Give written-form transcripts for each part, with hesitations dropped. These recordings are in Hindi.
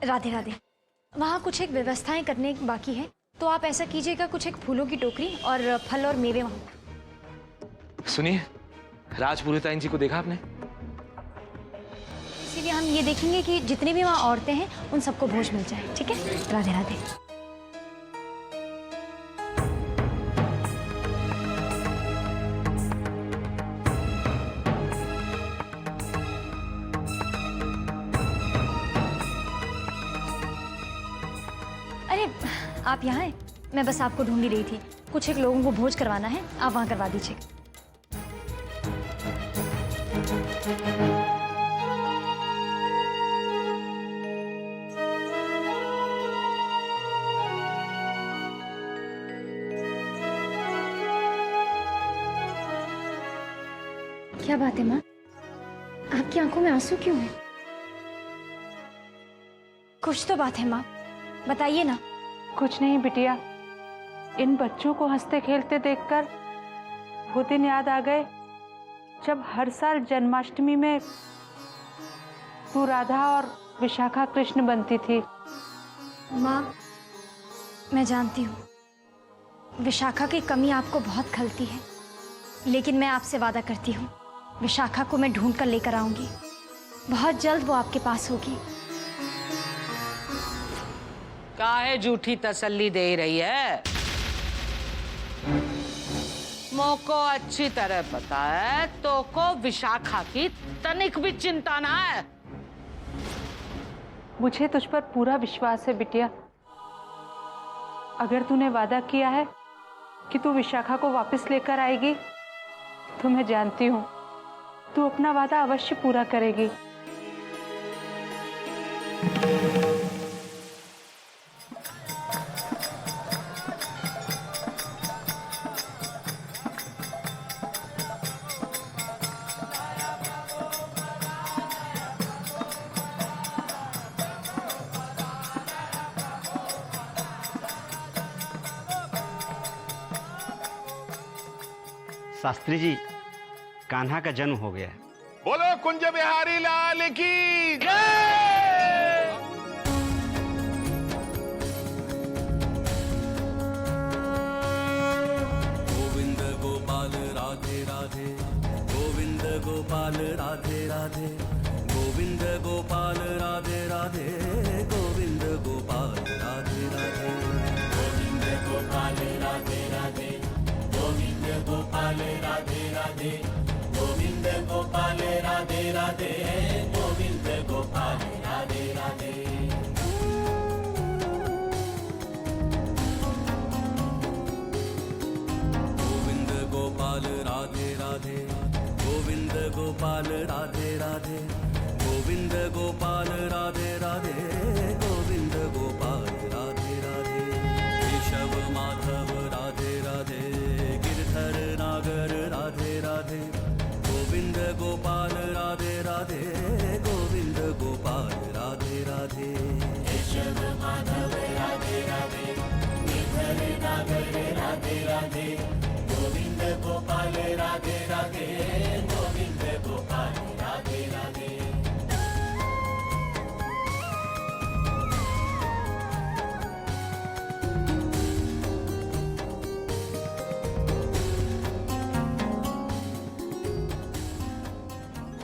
राधे राधे। वहाँ कुछ एक व्यवस्थाएं करने बाकी है, तो आप ऐसा कीजिएगा, कुछ एक फूलों की टोकरी और फल और मेवे वहाँ। सुनिए, राजपुरोहिताइन जी को देखा आपने? इसीलिए हम ये देखेंगे कि जितनी भी वहाँ औरतें हैं उन सबको भोज मिल जाए। ठीक है, राधे राधे। अरे आप यहाँ हैं? मैं बस आपको ढूंढ ही रही थी। कुछ एक लोगों को भोज करवाना है, आप वहाँ करवा दीजिए। क्या बात है माँ, आपकी आंखों में आंसू क्यों हैं? कुछ तो बात है माँ, बताइए ना। कुछ नहीं बिटिया, इन बच्चों को हंसते खेलते देखकर वो दिन याद आ गए जब हर साल जन्माष्टमी में तू राधा और विशाखा कृष्ण बनती थी। माँ, मैं जानती हूँ विशाखा की कमी आपको बहुत खलती है, लेकिन मैं आपसे वादा करती हूँ विशाखा को मैं ढूंढ कर लेकर आऊंगी। बहुत जल्द वो आपके पास होगी। काहे झूठी तसल्ली दे रही है? मोको अच्छी तरह पता है तो को विशाखा की तनिक भी चिंता ना है। मुझे तुझ पर पूरा विश्वास है बिटिया। अगर तूने वादा किया है कि तू विशाखा को वापस लेकर आएगी तो मैं जानती हूँ तू अपना वादा अवश्य पूरा करेगी। शास्त्री जी, कान्हा का जन्म हो गया है। बोलो कुंज बिहारी लाल की जय। गोविंद गोपाल राधे राधे, गोविंद गोपाल राधे राधे, गोविंद गोपाल राधे राधे, गोविंद गोपाल राधे राधे, गोविंद गोपाल राधे राधे, गोविंद गोपाल राधे राधे, गोविंद गोपाल राधे राधे, गोविंद गोपाल राधे राधे। गोविंद गोपाल राधे राधे, गोविंद गोपाल राधे राधे, गोविंद गोपाल राधे राधे, गोविंद गोपाल राधे राधे, केशव माधव राधे राधे, गिरधर नागर राधे राधे, गोविंद गोपाल राधे राधे, गोविंद गोपाल राधे राधे, केशव माधव राधे राधे, गिरधर नागर राधे राधे, गोविंद गोपाल राधे राधे, गोविंद गोपाल राधे राधे।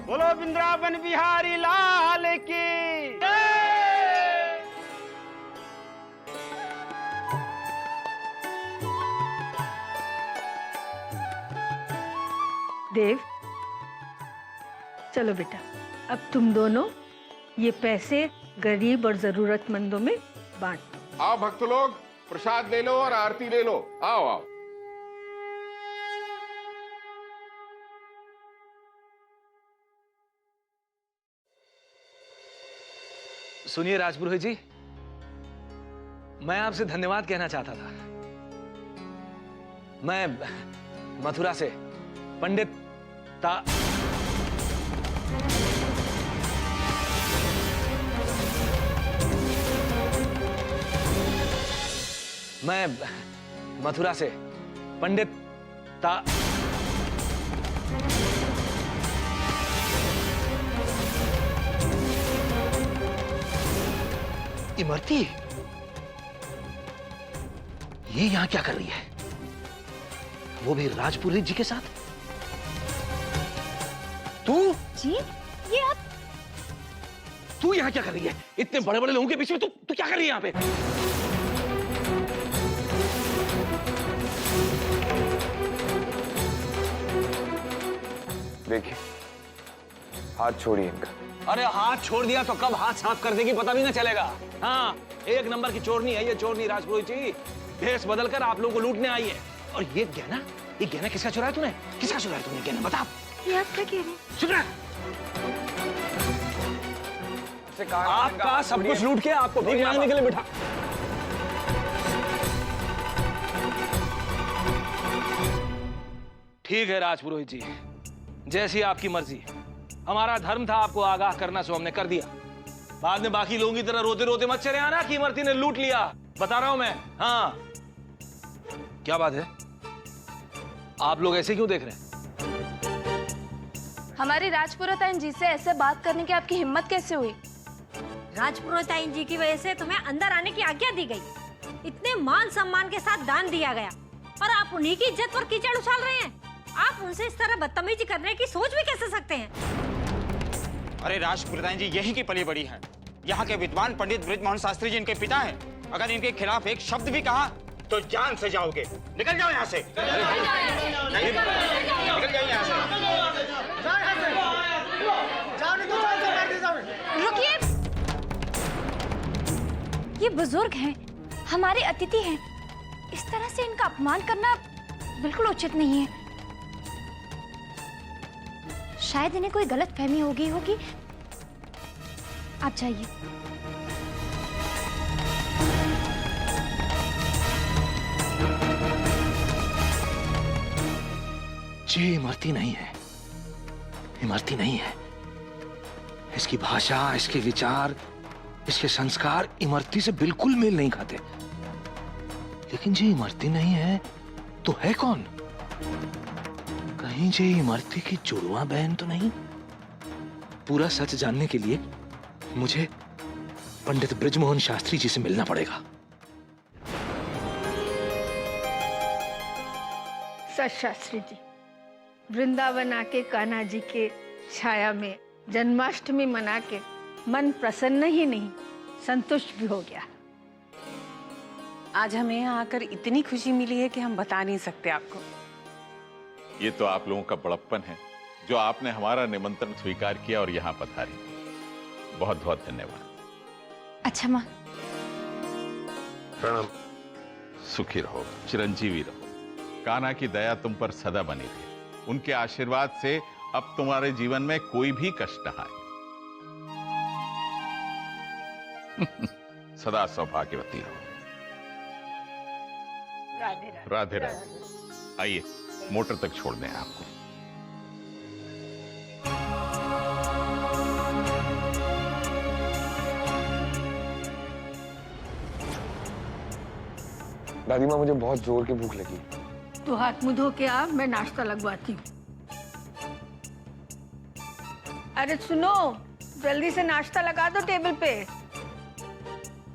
बोलो वृंदावन बिहारी लाल की जय। देव, चलो बेटा, अब तुम दोनों ये पैसे गरीब और जरूरतमंदों में बांट दो। आओ भक्त लोग, प्रसाद ले लो और आरती ले लो। आओ आओ। सुनिए राजपुरोहित जी, मैं आपसे धन्यवाद कहना चाहता था। मैं मथुरा से पंडित मैं मथुरा से पंडित इमरती, ये यहां क्या कर रही है? वो भी राजपुरोहित जी के साथ? तू जी, ये आप? तू यहां क्या कर रही है? इतने बड़े बड़े लोगों के बीच में तू क्या कर रही है यहां पे? देखिए, हाथ छोड़िए इनका। अरे हाथ छोड़ दिया तो कब हाथ साफ कर देगी पता भी ना चलेगा। हाँ, एक नंबर की चोरनी है ये चोरनी राजपुरोहित जी। भेष बदलकर आप लोगों को लूटने आई है। और ये गहना किसका चुराया तूने? किसका चुराया तूने गहना? बता। ये आप क्या कह रहे हैं? चुप रह। आपका सब कुछ लूट के आपको भीख मांगने के लिए बिठा। ठीक है राजपुरोहित जी, जैसी आपकी मर्जी। हमारा धर्म था आपको आगाह करना, सो हमने कर दिया। बाद में बाकी लोगों की तरह रोते रोते मत चले आना कि इमरती ने लूट लिया। बता रहा हूं मैं। हाँ, क्या बात है? आप लोग ऐसे क्यों देख रहे हैं? हमारी राजपुरोहिताइन जी से ऐसे बात करने की आपकी हिम्मत कैसे हुई? राजपुरोहिताइन जी की वजह से तुम्हें अंदर आने की आज्ञा दी गई। इतने मान सम्मान के साथ दान दिया गया और आप उन्हीं की इज्जत पर कीचड़ उछाल रहे हैं। आप उनसे इस तरह बदतमीजी करने की सोच भी कैसे सकते हैं? अरे राजपुरोहिताइन जी यही की पली बड़ी हैं। यहाँ के विद्वान पंडित बृजमोहन शास्त्री जी इनके पिता हैं। अगर इनके खिलाफ एक शब्द भी कहा तो जान से जाओगे। निकल जाओ यहाँ से। निकल जाओ यहाँ से। रुकिए, ये बुजुर्ग हैं, हमारे अतिथि हैं। इस तरह से इनका अपमान करना बिल्कुल उचित नहीं है। शायद इन्हें कोई गलत फहमी हो गई होगी। आप जाइए। जी इमरती नहीं है, इमरती नहीं है। इसकी भाषा, इसके विचार, इसके संस्कार इमरती से बिल्कुल मेल नहीं खाते। लेकिन जी इमरती नहीं है तो है कौन? कहीं जी इमरती की जुड़वा बहन तो नहीं? पूरा सच जानने के लिए मुझे पंडित बृजमोहन शास्त्री जी से मिलना पड़ेगा। सच शास्त्री जी, वृंदावन आके कान्हा जी के छाया में जन्माष्टमी मना के मन प्रसन्न ही नहीं, संतुष्ट भी हो गया। आज हमें यहाँ आकर इतनी खुशी मिली है कि हम बता नहीं सकते आपको। ये तो आप लोगों का बड़प्पन है जो आपने हमारा निमंत्रण स्वीकार किया और यहाँ पधारी। बहुत बहुत धन्यवाद। अच्छा माँ। प्रणाम। सुखी रहो, चिरंजीवी रहो। कान्हा की दया तुम पर सदा बनी रहे। उनके आशीर्वाद से अब तुम्हारे जीवन में कोई भी कष्ट न आए। सदा सौभाग्यवती रहो। राधे राधे। आइए मोटर तक छोड़ दें आपको। दादी माँ, मुझे बहुत जोर की भूख लगी। तो हाथ मुंह धो के आ, मैं नाश्ता लगवाती हूँ। अरे सुनो, जल्दी से नाश्ता लगा दो टेबल पे।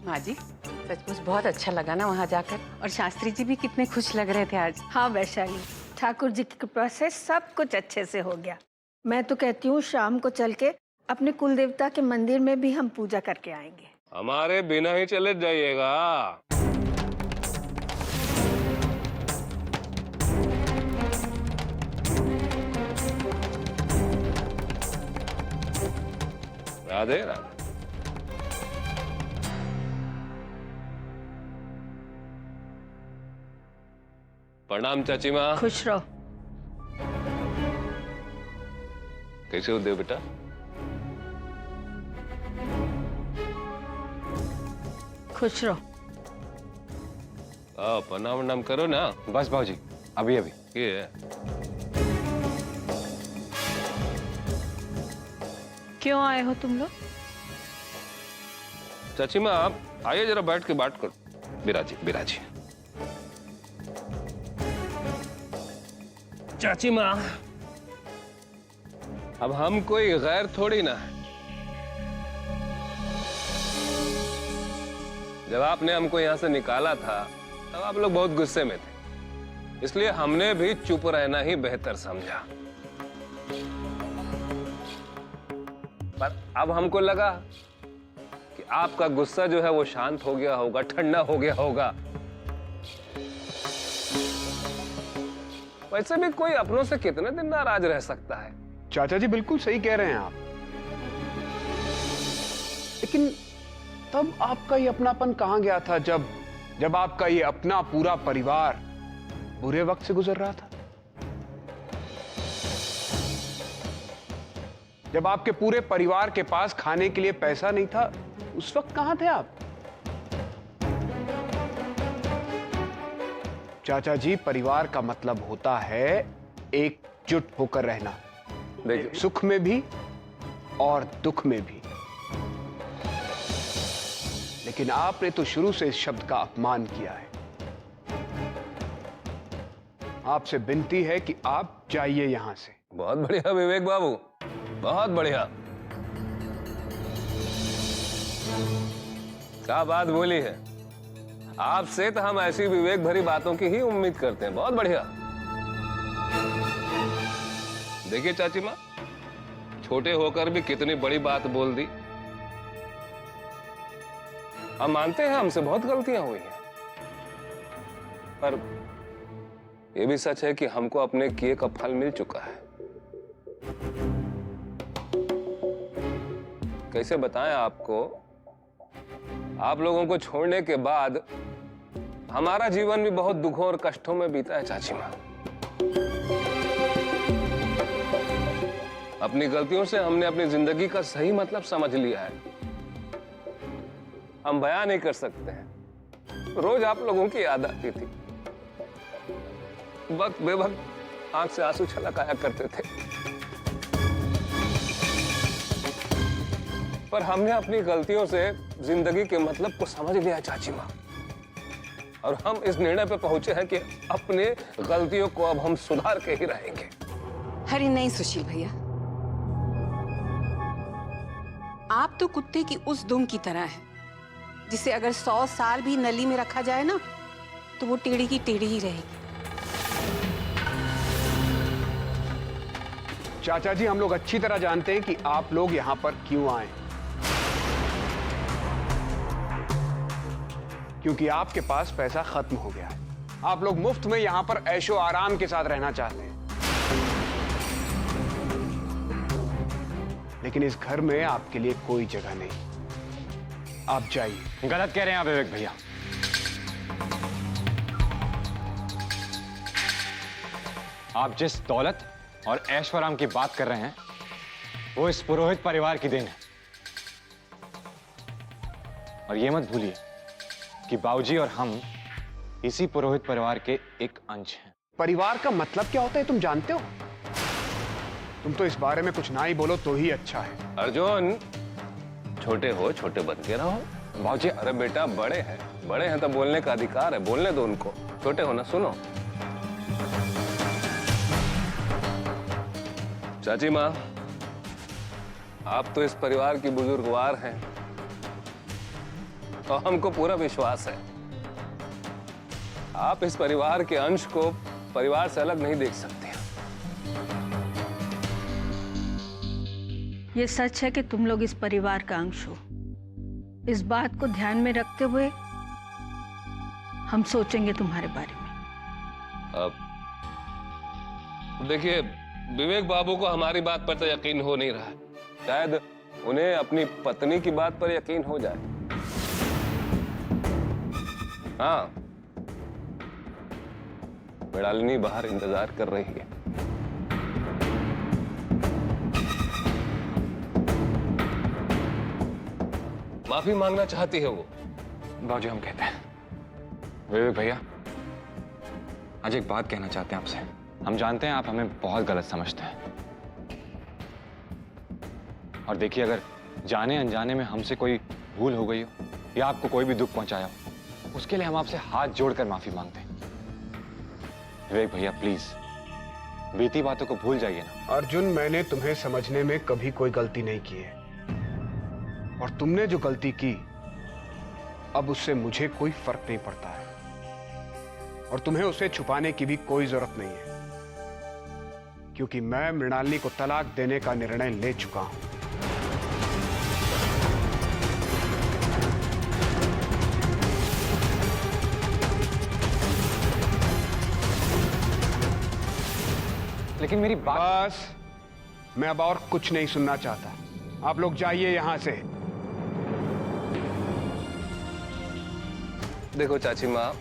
माँ जी, सचमुच बहुत अच्छा लगा ना वहाँ जाकर। और शास्त्री जी भी कितने खुश लग रहे थे आज। हाँ वैशाली, ठाकुर जी की कृपा से सब कुछ अच्छे से हो गया। मैं तो कहती हूँ शाम को चल के अपने कुल देवता के मंदिर में भी हम पूजा करके आएंगे। हमारे बिना ही चले जाइएगा। राधे राधे। प्रणाम चाची माँ। खुश रहो। कैसे हो देव बेटा? खुश रहो। प्रणाम वनाम करो ना। बस भाजी, अभी अभी। ये है। क्यों आए हो तुम लोग? चाची माँ आप आइए, जरा बैठ के बात करो। बिराजी बिराजी। चाची माँ, अब हम कोई गैर थोड़ी ना है। जब आपने हमको यहाँ से निकाला था तब आप लोग बहुत गुस्से में थे, इसलिए हमने भी चुप रहना ही बेहतर समझा। पर अब हमको लगा कि आपका गुस्सा जो है वो शांत हो गया होगा, ठंडा हो गया होगा। वैसे भी कोई अपनों से कितने दिन नाराज रह सकता है। चाचा जी बिल्कुल सही कह रहे हैं आप, लेकिन तब आपका ये अपनापन कहां गया था जब आपका ये अपना पूरा परिवार बुरे वक्त से गुजर रहा था? जब आपके पूरे परिवार के पास खाने के लिए पैसा नहीं था, उस वक्त कहां थे आप? चाचा जी, परिवार का मतलब होता है एकजुट होकर रहना, देखिए सुख में भी और दुख में भी। लेकिन आपने तो शुरू से इस शब्द का अपमान किया है। आपसे विनती है कि आप जाइए यहां से। बहुत बढ़िया विवेक बाबू, बहुत बढ़िया। क्या बात बोली है। आपसे तो हम ऐसी विवेक भरी बातों की ही उम्मीद करते हैं। बहुत बढ़िया। देखिए चाची माँ, छोटे होकर भी कितनी बड़ी बात बोल दी। हम मानते हैं हमसे बहुत गलतियां हुई हैं, पर यह भी सच है कि हमको अपने किए का फल मिल चुका है। कैसे बताएं आपको, आप लोगों को छोड़ने के बाद हमारा जीवन भी बहुत दुखों और कष्टों में बीता है चाची माँ। अपनी गलतियों से हमने अपनी जिंदगी का सही मतलब समझ लिया है। हम बयान नहीं कर सकते हैं। रोज आप लोगों की याद आती थी, वक्त बेवक्त आंख से आंसू छलक आया करते थे, पर हमने अपनी गलतियों से जिंदगी के मतलब को समझ लिया चाची माँ, और हम इस निर्णय पे पहुंचे हैं कि अपने गलतियों को अब हम सुधार के ही रहेंगे। अरे नहीं सुशील भैया, आप तो कुत्ते की उस दुम की तरह है जिसे अगर 100 साल भी नली में रखा जाए ना तो वो टेढ़ी की टेढ़ी ही रहेगी। चाचा जी, हम लोग अच्छी तरह जानते हैं कि आप लोग यहां पर क्यों आए, क्योंकि आपके पास पैसा खत्म हो गया है। आप लोग मुफ्त में यहां पर ऐशो आराम के साथ रहना चाहते हैं, लेकिन इस घर में आपके लिए कोई जगह नहीं। आप जाइए। गलत कह रहे हैं आप विवेक भैया। आप जिस दौलत और ऐश्वर्याम की बात कर रहे हैं वो इस पुरोहित परिवार की देन है, और ये मत भूलिए कि बाबूजी और हम इसी पुरोहित परिवार के एक अंश हैं। परिवार का मतलब क्या होता है तुम जानते हो? तुम तो इस बारे में कुछ ना ही बोलो तो ही अच्छा है। अर्जुन, छोटे हो छोटे बन के रहो। बाबूजी, अरे बेटा बड़े हैं तो बोलने का अधिकार है, बोलने दो उनको। छोटे हो ना, सुनो। चाची माँ, आप तो इस परिवार की बुजुर्गवार हैं और हमको पूरा विश्वास है आप इस परिवार के अंश को परिवार से अलग नहीं देख सकते। ये सच है कि तुम लोग इस परिवार का अंश हो। इस बात को ध्यान में रखते हुए हम सोचेंगे तुम्हारे बारे में। अब देखिए, विवेक बाबू को हमारी बात पर तो यकीन हो नहीं रहा है। शायद उन्हें अपनी पत्नी की बात पर यकीन हो जाए। हाँ, मृणालिनी बाहर इंतजार कर रही है। माफी मांगना चाहती है वो। बाबूजी, हम कहते हैं विवेक भैया, आज एक बात कहना चाहते हैं आपसे। हम जानते हैं आप हमें बहुत गलत समझते हैं, और देखिए अगर जाने अनजाने में हमसे कोई भूल हो गई हो या आपको कोई भी दुख पहुंचाया हो, उसके लिए हम आपसे हाथ जोड़कर माफी मांगते हैं। विवेक भैया प्लीज, बीती बातों को भूल जाइए ना। अर्जुन, मैंने तुम्हें समझने में कभी कोई गलती नहीं की है, और तुमने जो गलती की अब उससे मुझे कोई फर्क नहीं पड़ता है और तुम्हें उसे छुपाने की भी कोई जरूरत नहीं है, क्योंकि मैं मृणालिनी को तलाक देने का निर्णय ले चुका हूं। लेकिन मेरी बात, बस, मैं अब और कुछ नहीं सुनना चाहता। आप लोग जाइए यहां से। देखो चाची माँ,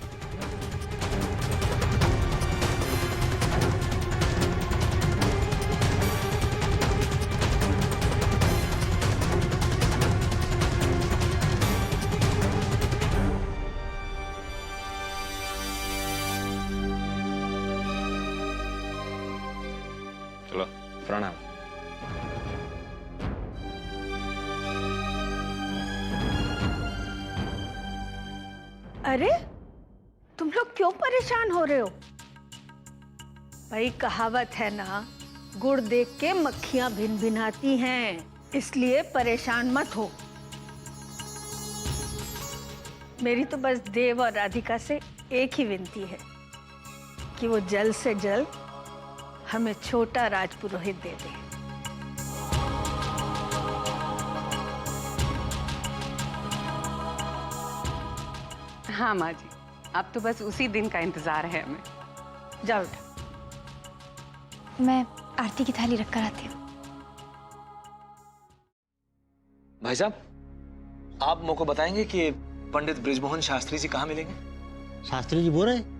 चलो प्रणाम। अरे तुम लोग क्यों परेशान हो रहे हो? भाई कहावत है ना, गुड़ देख के मक्खियां भिन भिनाती हैं, इसलिए परेशान मत हो। मेरी तो बस देव और राधिका से एक ही विनती है कि वो जल्द से जल्द हमें छोटा राजपुरोहित दे दे। हाँ माँ जी, अब तो बस उसी दिन का इंतजार है हमें। जाओ बेटा। मैं आरती की थाली रख कर आती हूँ। भाई साहब, आप मेरे को बताएंगे कि पंडित बृजमोहन शास्त्री जी कहाँ मिलेंगे? शास्त्री जी बोल रहे?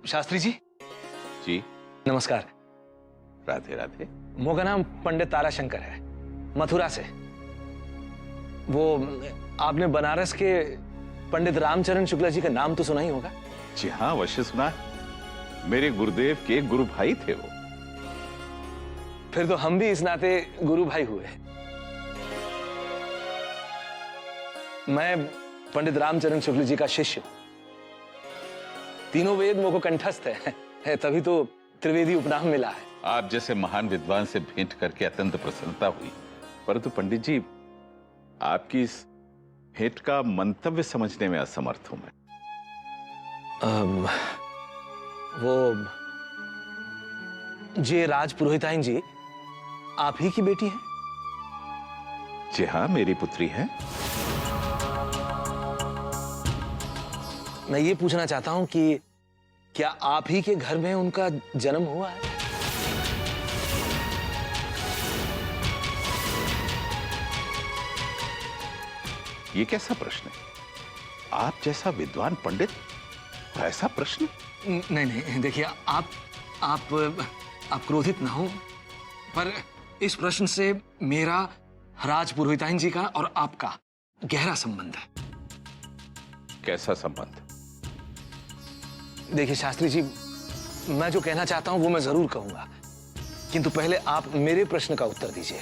शास्त्री जी जी नमस्कार। राधे राधे। मोका नाम पंडित ताराशंकर है, मथुरा से। वो आपने बनारस के पंडित रामचरण शुक्ला जी का नाम तो सुना ही होगा। जी हाँ, अवश्य सुना। मेरे गुरुदेव के गुरु भाई थे वो। फिर तो हम भी इस नाते गुरु भाई हुए। मैं पंडित रामचरण शुक्ल जी का शिष्य हूं। तीनों वेद मुझको कंठस्थ है, तभी तो त्रिवेदी उपनाम मिला है। आप जैसे महान विद्वान से भेंट करके अत्यंत प्रसन्नता हुई, परंतु पंडित जी, आपकी इस भेंट का मंतव्य समझने में असमर्थ हूं मैं। वो जे राजपुरोहिताइन जी आप ही की बेटी है? जी हाँ, मेरी पुत्री है। मैं ये पूछना चाहता हूं कि क्या आप ही के घर में उनका जन्म हुआ है? ये कैसा प्रश्न है? आप जैसा विद्वान पंडित, ऐसा प्रश्न? नहीं नहीं, देखिए आप क्रोधित ना हो, पर इस प्रश्न से मेरा राजपुरोहिताइन जी का और आपका गहरा संबंध है। कैसा संबंध? देखिए शास्त्री जी, मैं जो कहना चाहता हूं वो मैं जरूर कहूंगा, किंतु पहले आप मेरे प्रश्न का उत्तर दीजिए।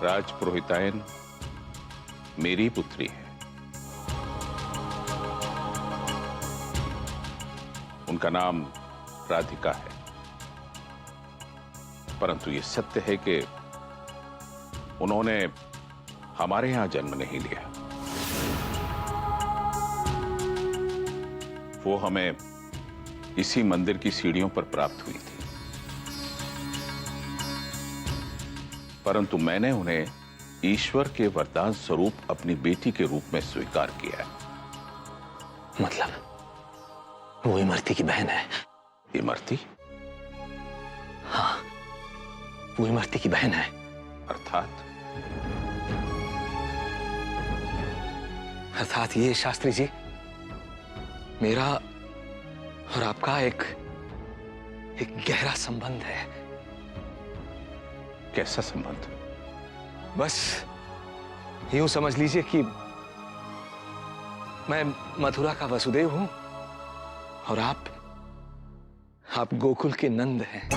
राजपुरोहिताइन मेरी पुत्री है। उनका नाम राधिका है, परंतु ये सत्य है कि उन्होंने हमारे यहां जन्म नहीं लिया। वो हमें इसी मंदिर की सीढ़ियों पर प्राप्त हुई थी, परंतु मैंने उन्हें ईश्वर के वरदान स्वरूप अपनी बेटी के रूप में स्वीकार किया है। मतलब वो इमरती की बहन है? इमरती? हाँ, वो इमरती की बहन है। अर्थात ये शास्त्री जी, मेरा और आपका एक गहरा संबंध है। कैसा संबंध? बस यूं समझ लीजिए कि मैं मथुरा का वसुदेव हूं और आप गोकुल के नंद हैं।